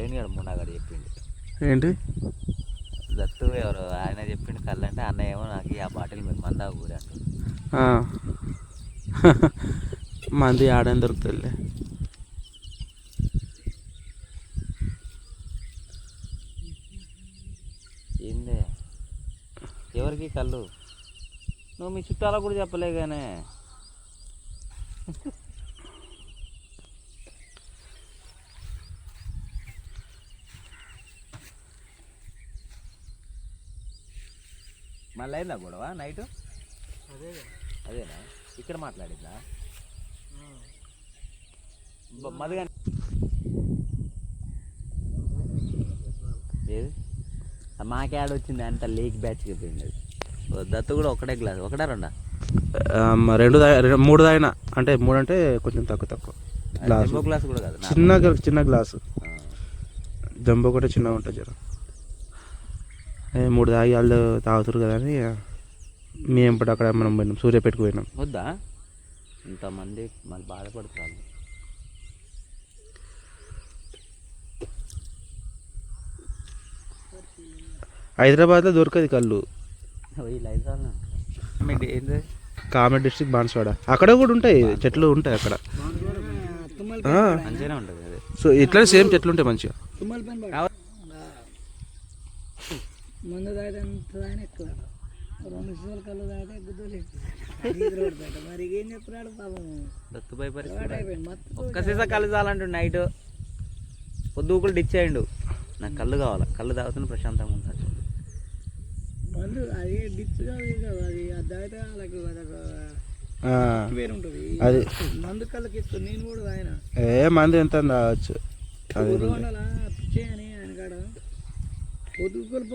రేణిగాడు మున్నాగాడు చెప్పిండు. ఏంటి దత్తు ఎవరు ఆయన చెప్పిండు కళ్ళు అంటే అన్నయ్య ఏమో నాకు ఆ బాటిల్ మీరు మందా ఊరి అంటుంది. మంది ఆడని దొరుకుతుంది. ఏందే ఎవరికి కళ్ళు నువ్వు మీ చుట్టాల కూడా చెప్పలే కానీ మళ్ళీ అయిందా గొడవ నైట్? అదేనా ఇక్కడ మాట్లాడిందా మధుగా? ఏది మాకే యాడ్ వచ్చింది అంత లేక్ బ్యాచ్కి పోయింది. దత్తు కూడా ఒకటే గ్లాస్ ఒకటా రెండా? మూడు తాగిన. అంటే 3 అంటే కొంచెం తక్కువ గ్లాస్. జంబో గ్లాస్ కూడా కాదు, చిన్న గ్లాసు. జంబో కూడా చిన్నగా ఉంటుంది జర. 3 తాగి వాళ్ళు తాగుతారు కదా అని మేము ఇప్పుడు అక్కడ మనం పోయినాం, సూర్యాపేటకు పోయినాం. వద్దా ఇంతమంది మళ్ళీ బాధపడుతున్నారు. హైదరాబాద్లో దొరకదు కళ్ళు. ఏంటి కామెడీ డిస్ట్రిక్ట్ బాన్స్వాడ అక్కడ కూడా ఉంటాయి, చెట్లు ఉంటాయి అక్కడ. మంచిగానే ఉంటుంది అది. సో ఇట్లా సేమ్ చెట్లు ఉంటాయి మంచిగా. ముందు తాగితే ఎక్కువ 2 నిమిషాల కళ్ళు తాగితే గుద్దలు మరి ఏం చెప్తున్నాడు పాపం. దత్తు ఒక్క సీసా కళ్ళు చాలంటు నైట్ పొద్దుకులు డిచ్ అయ్యిండు. నాకు కళ్ళు కావాలి, కళ్ళు తాగుతున్న ప్రశాంతంగా ఉంటాడు. మందు అది డిచ్ కాదు అది తాగితే వాళ్ళకి వేరు ఉంటుంది. అది మందు కళ్ళకి ఇస్తుంది. నేను కూడా తాగిన మందు ఎంత తాగచ్చు. పిచ్చే అని ఆయన కాడ పొద్దుకు కొలుపు